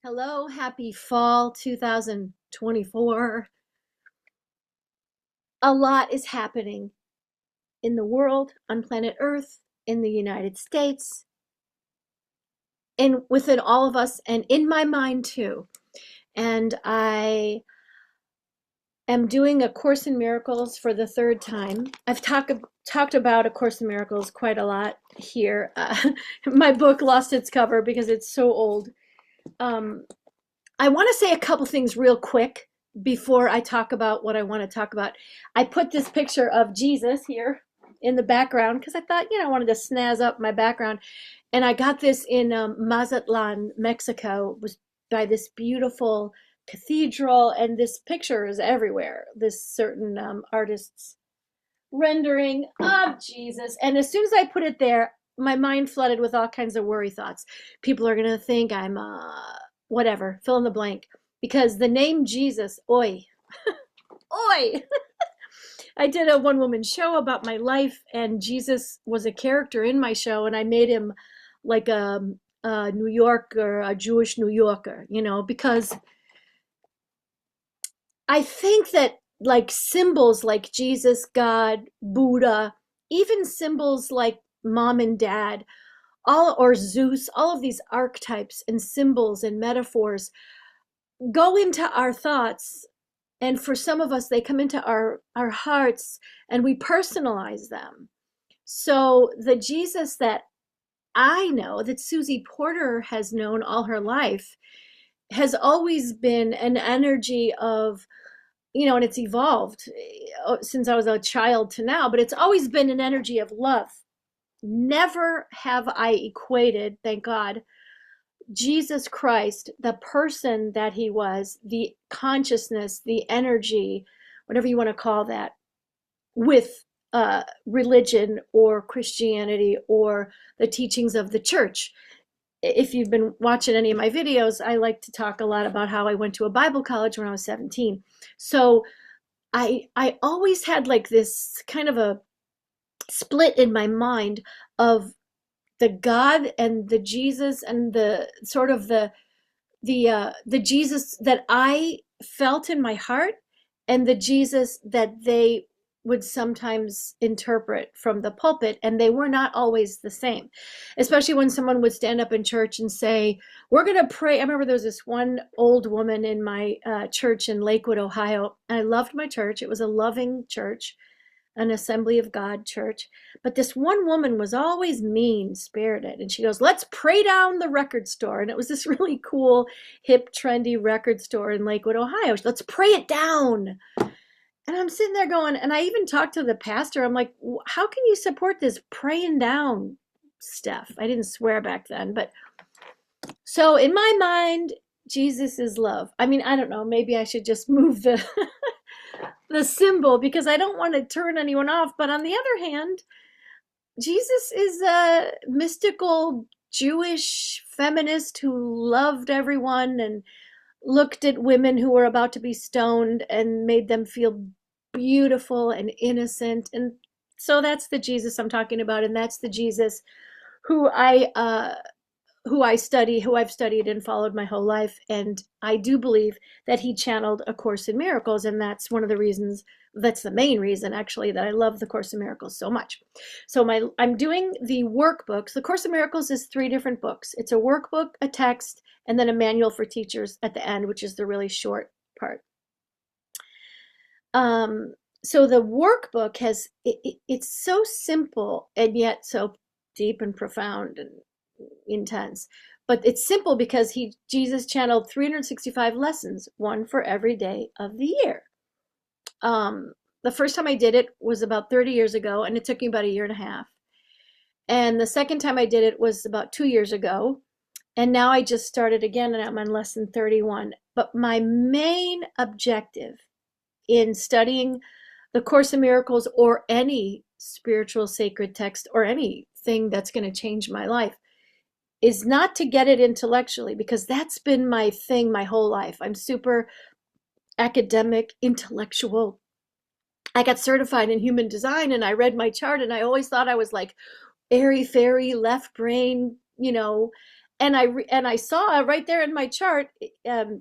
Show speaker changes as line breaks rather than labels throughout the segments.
Hello, happy fall 2024. A lot is happening in the world, on planet Earth, in the United States, and within all of us, and in my mind too. And I am doing A Course in Miracles for the third time. I've talked about A Course in Miracles quite a lot here. My book lost its cover because it's so old. Um, I want to say a couple things real quick before I talk about what I want to talk about. I put this picture of Jesus here in the background because I thought, I wanted to snazz up my background. And I got this in Mazatlan, Mexico. It was by this beautiful cathedral, and this picture is everywhere. This certain artist's rendering of Jesus. And as soon as I put it there, my mind flooded with all kinds of worry thoughts. People are going to think I'm whatever, fill in the blank. Because the name Jesus, oi, oi. I did a one woman show about my life, and Jesus was a character in my show, and I made him like a New Yorker, a Jewish New Yorker, because I think that like symbols like Jesus, God, Buddha, even symbols like mom and dad, all or Zeus, all of these archetypes and symbols and metaphors go into our thoughts, and for some of us they come into our hearts, and we personalize them. So the Jesus that I know, that Susie Porter has known all her life, has always been an energy of, and it's evolved since I was a child to now, but it's always been an energy of love. Never have I equated, thank God, Jesus Christ, the person that he was, the consciousness, the energy, whatever you want to call that, with religion or Christianity or the teachings of the church. If you've been watching any of my videos, I like to talk a lot about how I went to a Bible college when I was 17. So I always had like this kind of a split in my mind of the God and the Jesus, and the sort of the Jesus that I felt in my heart, and the Jesus that they would sometimes interpret from the pulpit, and they were not always the same. Especially when someone would stand up in church and say, "We're going to pray." I remember there was this one old woman in my church in Lakewood, Ohio. And I loved my church. It was a loving church, an Assembly of God church. But this one woman was always mean spirited. And she goes, "Let's pray down the record store." And it was this really cool, hip, trendy record store in Lakewood, Ohio. "Let's pray it down." And I'm sitting there going, and I even talked to the pastor. I'm like, "How can you support this praying down stuff?" I didn't swear back then. But so in my mind, Jesus is love. I mean, I don't know. Maybe I should just move the the symbol because I don't want to turn anyone off. But on the other hand, Jesus is a mystical Jewish feminist who loved everyone and looked at women who were about to be stoned and made them feel beautiful and innocent. And so that's the Jesus I'm talking about, and that's the Jesus who who I've studied and followed my whole life. And I do believe that he channeled A Course in Miracles, and that's one of the reasons, that's the main reason actually, that I love The Course in Miracles so much. So I'm doing the workbooks. The Course in Miracles is 3 different books. It's a workbook, a text, and then a manual for teachers at the end, which is the really short part. So the workbook it's so simple and yet so deep and profound and intense. But it's simple because Jesus channeled 365 lessons, one for every day of the year. The first time I did it was about 30 years ago, and it took me about a year and a half. And the second time I did it was about 2 years ago. And now I just started again, and I'm on lesson 31. But my main objective in studying the Course in Miracles, or any spiritual sacred text, or anything that's going to change my life, is not to get it intellectually, because that's been my thing my whole life. I'm super academic, intellectual. I got certified in human design, and I read my chart, and I always thought I was like airy fairy, left brain, And I saw right there in my chart, um,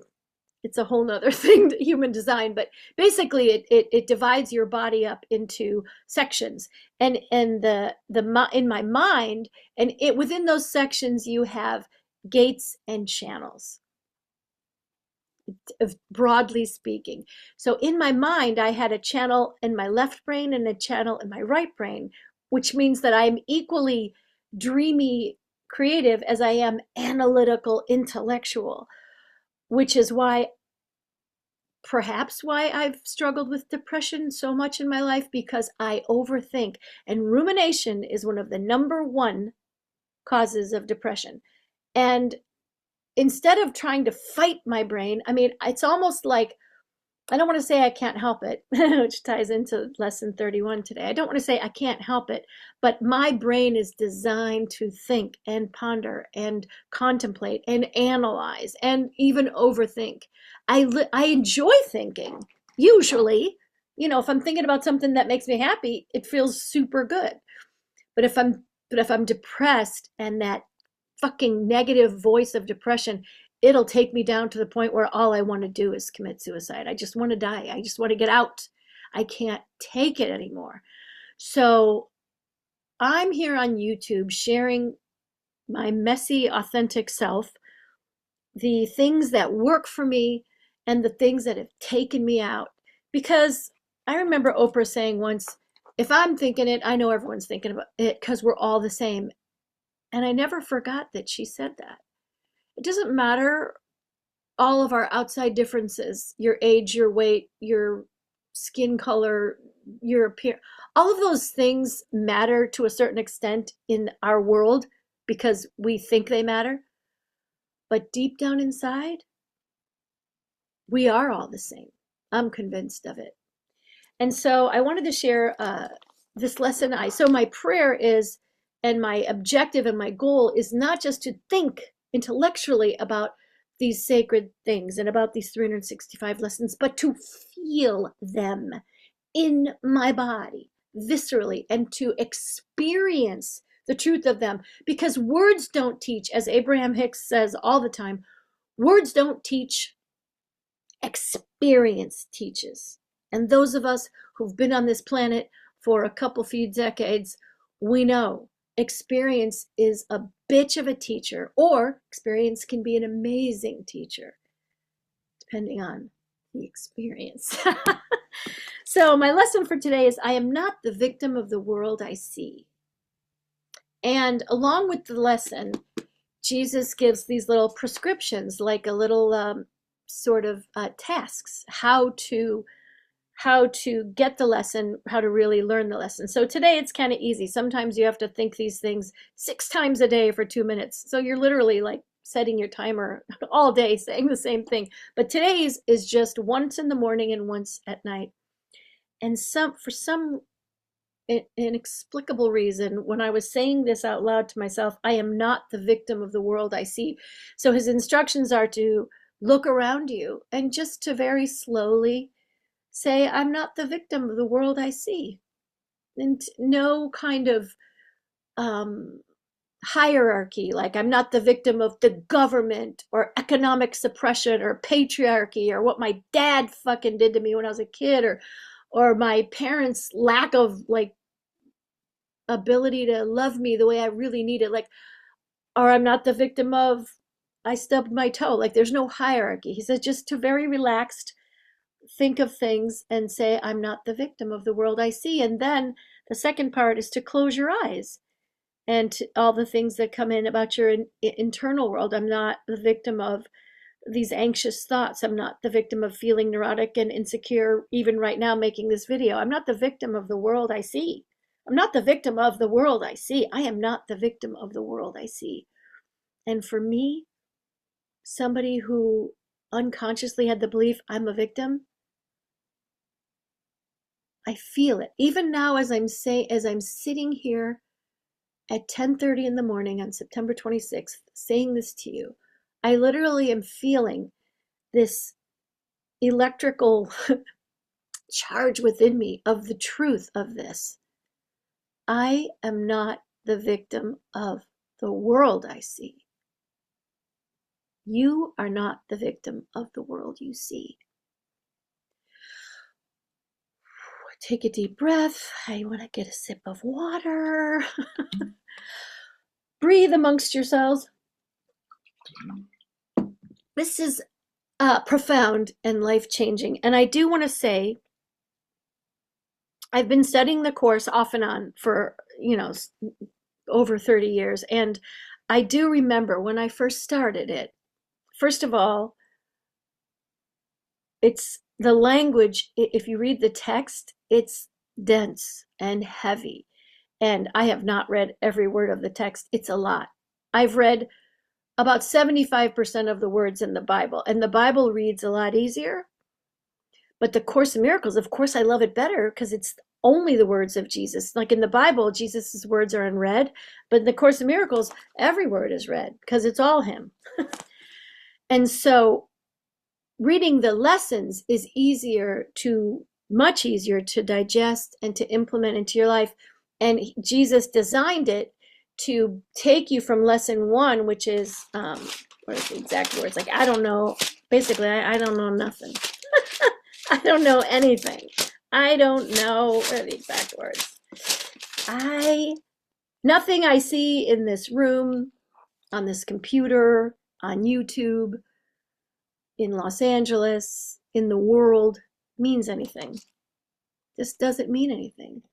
it's a whole nother thing, human design, but basically it divides your body up into sections. And the in my mind, and it within those sections you have gates and channels, broadly speaking. So in my mind, I had a channel in my left brain and a channel in my right brain, which means that I'm equally dreamy creative as I am analytical intellectual, which is why, perhaps why I've struggled with depression so much in my life, because I overthink. And rumination is one of the number one causes of depression. And instead of trying to fight my brain, I mean, it's almost like, I don't want to say I can't help it, which ties into lesson 31 today. I don't want to say I can't help it, but my brain is designed to think and ponder and contemplate and analyze and even overthink. I enjoy thinking, usually. You know, if I'm thinking about something that makes me happy, it feels super good. But if I'm depressed, and that fucking negative voice of depression, it'll take me down to the point where all I want to do is commit suicide. I just want to die. I just want to get out. I can't take it anymore. So I'm here on YouTube sharing my messy, authentic self, the things that work for me and the things that have taken me out. Because I remember Oprah saying once, if I'm thinking it, I know everyone's thinking about it, because we're all the same. And I never forgot that she said that. It doesn't matter all of our outside differences, your age, your weight, your skin color, your appearance, all of those things matter to a certain extent in our world because we think they matter. But deep down inside, we are all the same. I'm convinced of it. And so I wanted to share this lesson. So my prayer is, and my objective and my goal is not just to think intellectually about these sacred things and about these 365 lessons, but to feel them in my body viscerally and to experience the truth of them. Because words don't teach, as Abraham Hicks says all the time, words don't teach, experience teaches. And those of us who've been on this planet for a few decades, we know experience is a bitch of a teacher, or experience can be an amazing teacher, depending on the experience. So my lesson for today is, I am not the victim of the world I see. And along with the lesson, Jesus gives these little prescriptions, like a little sort of tasks, how to get the lesson, how to really learn the lesson. So today it's kind of easy. Sometimes you have to think these things 6 times a day for 2 minutes. So you're literally like setting your timer all day saying the same thing. But today's is just once in the morning and once at night. And for some inexplicable reason, when I was saying this out loud to myself, I am not the victim of the world I see. So his instructions are to look around you and just to very slowly say, I'm not the victim of the world I see. And no kind of hierarchy, like I'm not the victim of the government or economic suppression or patriarchy or what my dad fucking did to me when I was a kid, or my parents' lack of like ability to love me the way I really need it. Like, or I'm not the victim of, I stubbed my toe. Like, there's no hierarchy. He says just to very relaxed think of things and say, I'm not the victim of the world I see. And then the second part is to close your eyes and to all the things that come in about your internal world. I'm not the victim of these anxious thoughts. I'm not the victim of feeling neurotic and insecure, even right now making this video. I'm not the victim of the world I see. I'm not the victim of the world I see. I am not the victim of the world I see. And for me, somebody who unconsciously had the belief I'm a victim, I feel it. Even now, as I'm sitting here at 10:30 in the morning on September 26th, saying this to you, I literally am feeling this electrical charge within me of the truth of this. I am not the victim of the world I see. You are not the victim of the world you see. Take a deep breath. I want to get a sip of water. Breathe amongst yourselves. This is profound and life-changing. And I do want to say, I've been studying the course off and on for, over 30 years. And I do remember when I first started it, first of all, it's the language, if you read the text, it's dense and heavy. And I have not read every word of the text. It's a lot. I've read about 75% of the words in the Bible, and the Bible reads a lot easier. But the Course in Miracles, of course, I love it better because it's only the words of Jesus. Like in the Bible, Jesus's words are in red, but in the Course in Miracles, every word is red because it's all him. And so reading the lessons is much easier to digest and to implement into your life. And Jesus designed it to take you from lesson 1, which is, what are the exact words? Like, I don't know. Basically, I don't know nothing. I don't know anything. I don't know, what are the exact words? Nothing I see in this room, on this computer, on YouTube, in Los Angeles, in the world, means anything. This doesn't mean anything.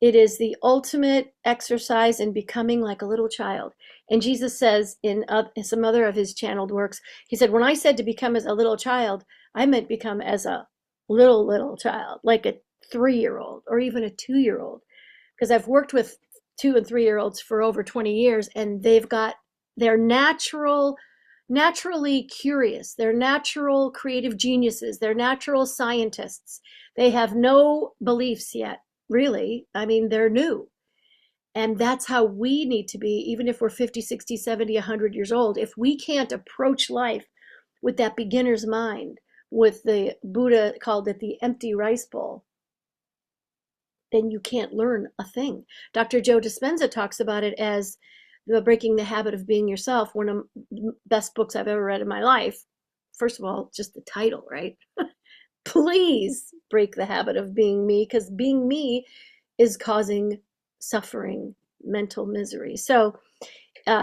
It is the ultimate exercise in becoming like a little child. And Jesus says in some other of his channeled works, he said, when I said to become as a little child, I meant become as a little child, like a 3-year-old or even a 2-year-old. Because I've worked with 2 and 3-year-olds for over 20 years, and they're naturally curious. They're natural creative geniuses. They're natural scientists. They have no beliefs yet, really. I mean, they're new. And that's how we need to be, even if we're 50, 60, 70, 100 years old. If we can't approach life with that beginner's mind, with the Buddha called it the empty rice bowl, then you can't learn a thing. Dr. Joe Dispenza talks about it as Breaking the Habit of Being Yourself, one of the best books I've ever read in my life. First of all, just the title, right? Please break the habit of being me, because being me is causing suffering, mental misery. So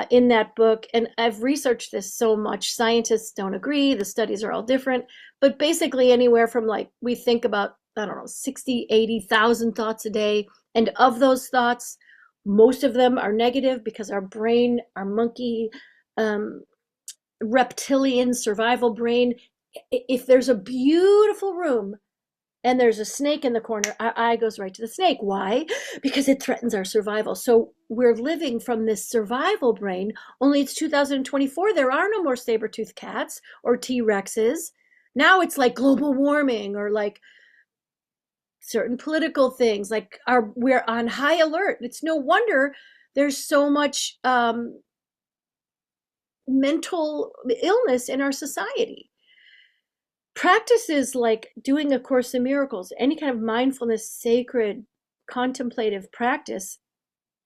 in that book, and I've researched this so much, scientists don't agree, the studies are all different, but basically anywhere from, like, we think about, I don't know, 60, 80,000 thoughts a day. And of those thoughts, most of them are negative because our brain, our monkey, reptilian survival brain, if there's a beautiful room and there's a snake in the corner, our eye goes right to the snake. Why? Because it threatens our survival. So we're living from this survival brain, only it's 2024. There are no more saber-toothed cats or T-Rexes. Now it's like global warming or like certain political things. Like we're on high alert. It's no wonder there's so much mental illness in our society. Practices like doing A Course in Miracles, any kind of mindfulness, sacred, contemplative practice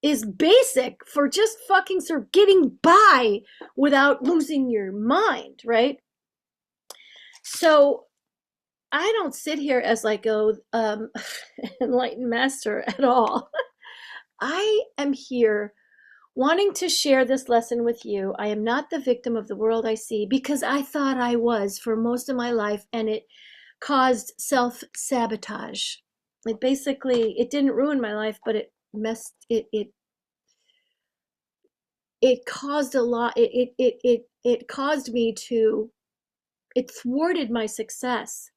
is basic for just fucking sort of getting by without losing your mind, right? So I don't sit here as like a enlightened master at all. I am here wanting to share this lesson with you. I am not the victim of the world I see, because I thought I was for most of my life, and it caused self-sabotage. It basically, it didn't ruin my life, but it messed it caused a lot. It caused me to, it thwarted my success,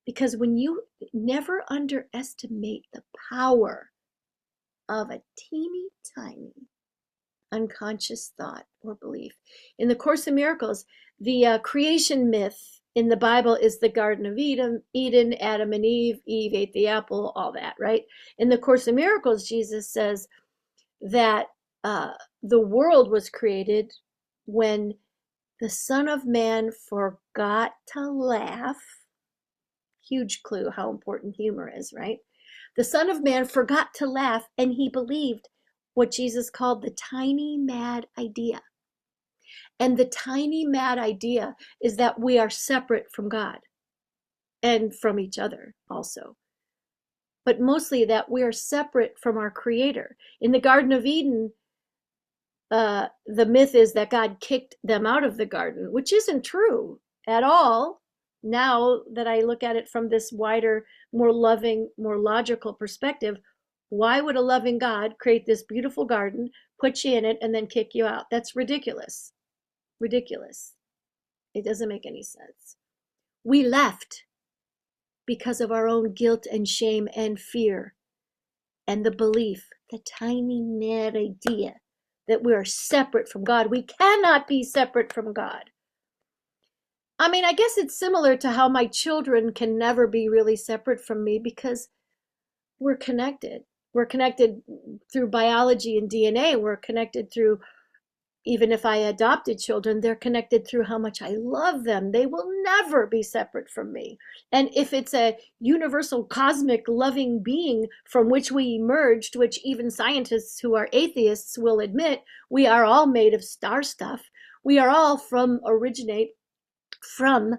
because when you never underestimate the power of a teeny tiny unconscious thought or belief. In the Course in Miracles, the creation myth in the Bible is the Garden of Eden, Adam and Eve ate the apple, all that, right? In the Course in Miracles, Jesus says that the world was created when the Son of Man forgot to laugh. Huge clue how important humor is, right? The Son of Man forgot to laugh, and he believed what Jesus called the tiny mad idea. And the tiny mad idea is that we are separate from God and from each other also. But mostly that we are separate from our Creator. In the Garden of Eden, the myth is that God kicked them out of the garden, which isn't true at all. Now that I look at it from this wider, more loving, more logical perspective, why would a loving God create this beautiful garden, put you in it, and then kick you out? That's ridiculous. Ridiculous. It doesn't make any sense. We left because of our own guilt and shame and fear and the belief, the tiny mad idea that we are separate from God. We cannot be separate from God. I mean, I guess it's similar to how my children can never be really separate from me because we're connected. We're connected through biology and DNA. We're connected through, even if I adopted children, they're connected through how much I love them. They will never be separate from me. And if it's a universal cosmic loving being from which we emerged, which even scientists who are atheists will admit, we are all made of star stuff. We are all originate from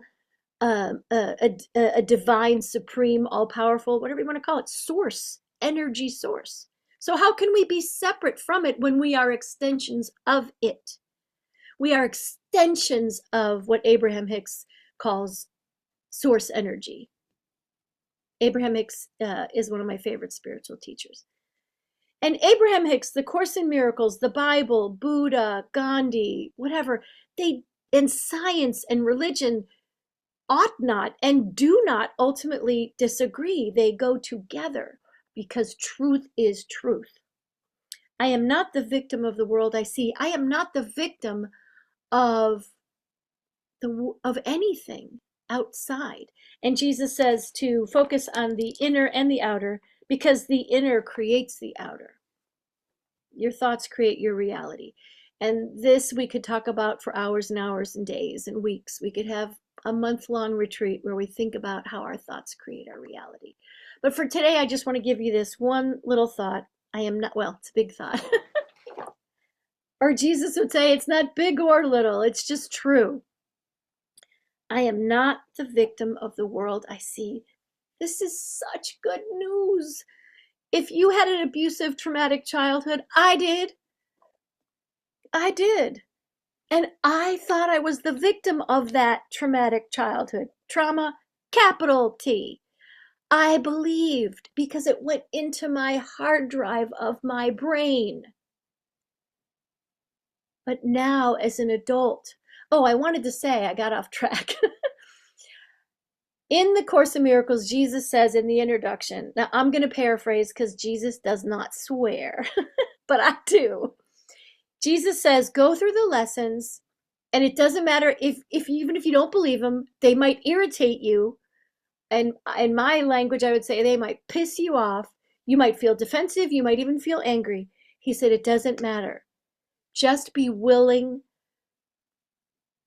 a divine, supreme, all-powerful, whatever you want to call it, source, energy source. So how can we be separate from it when we are extensions of it? We are extensions of what Abraham Hicks calls source energy. Abraham Hicks is one of my favorite spiritual teachers. And Abraham Hicks, the Course in Miracles, the Bible, Buddha, Gandhi, whatever, and science and religion ought not and do not ultimately disagree. They go together because truth is truth. I am not the victim of the world I see. I am not the victim of anything outside. And Jesus says to focus on the inner and the outer because the inner creates the outer. Your thoughts create your reality. And this we could talk about for hours and hours and days and weeks. We could have a month-long retreat where we think about how our thoughts create our reality. But for today, I just want to give you this one little thought. I am not, well, it's a big thought. Or Jesus would say, it's not big or little, it's just true. I am not the victim of the world I see. This is such good news. If you had an abusive, traumatic childhood, I did. And I thought I was the victim of that traumatic childhood. Trauma, capital T. I believed because it went into my hard drive of my brain. But now, as an adult, I wanted to say, I got off track. In the Course in Miracles, Jesus says in the introduction, now I'm going to paraphrase because Jesus does not swear, but I do. Jesus says, go through the lessons, and it doesn't matter if even if you don't believe them, they might irritate you. And in my language, I would say they might piss you off. You might feel defensive. You might even feel angry. He said, it doesn't matter. Just be willing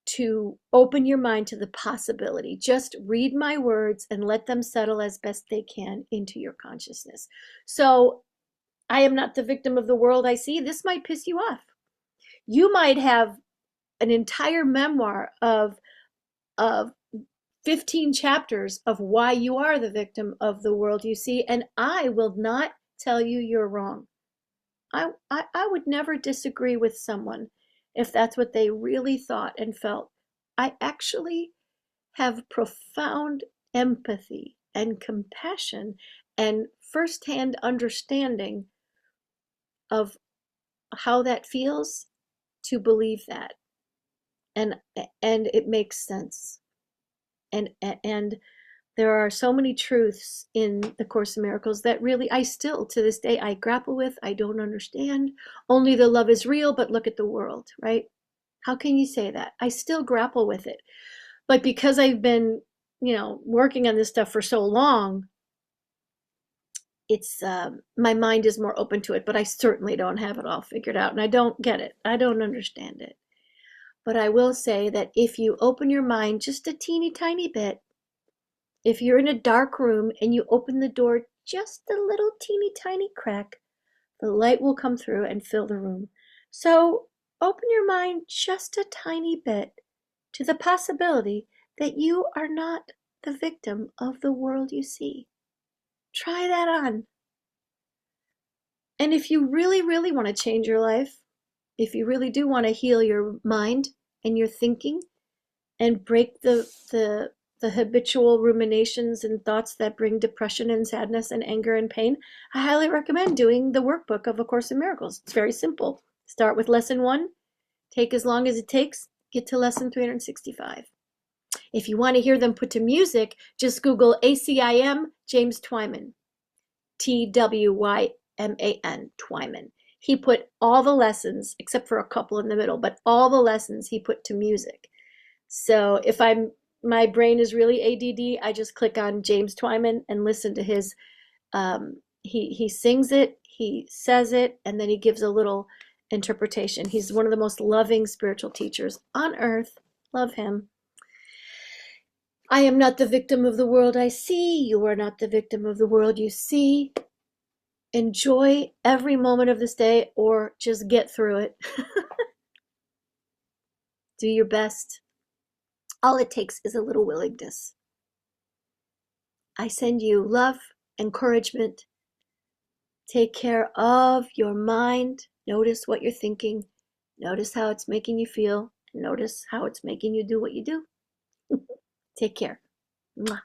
to open your mind to the possibility. Just read my words and let them settle as best they can into your consciousness. So I am not the victim of the world I see. This might piss you off. You might have an entire memoir of 15 chapters of why you are the victim of the world you see, and I will not tell you you're wrong. I would never disagree with someone if that's what they really thought and felt. I actually have profound empathy and compassion and firsthand understanding of how that feels to believe that. And it makes sense. And there are so many truths in the Course in Miracles that really I still, to this day, I grapple with. I don't understand. Only the love is real, but look at the world, right? How can you say that? I still grapple with it. But because I've been, working on this stuff for so long, it's my mind is more open to it, but I certainly don't have it all figured out, and I don't get it. I don't understand it. But I will say that if you open your mind just a teeny tiny bit, if you're in a dark room and you open the door just a little teeny tiny crack, the light will come through and fill the room. So Open your mind just a tiny bit to the possibility that you are not the victim of the world you see. Try that on. And if you really, really want to change your life, if you really do want to heal your mind and your thinking and break the habitual ruminations and thoughts that bring depression and sadness and anger and pain, I highly recommend doing the workbook of A Course in Miracles. It's very simple. Start with lesson 1, take as long as it takes, get to lesson 365. If you want to hear them put to music, just Google ACIM James Twyman, Twyman, Twyman. He put all the lessons, except for a couple in the middle, but all the lessons he put to music. So if my brain is really ADD, I just click on James Twyman and listen to his. He sings it, he says it, and then he gives a little interpretation. He's one of the most loving spiritual teachers on earth. Love him. I am not the victim of the world I see. You are not the victim of the world you see. Enjoy every moment of this day, or just get through it. Do your best. All it takes is a little willingness. I send you love, encouragement. Take care of your mind. Notice what you're thinking. Notice how it's making you feel. Notice how it's making you do what you do. Take care. Mwah.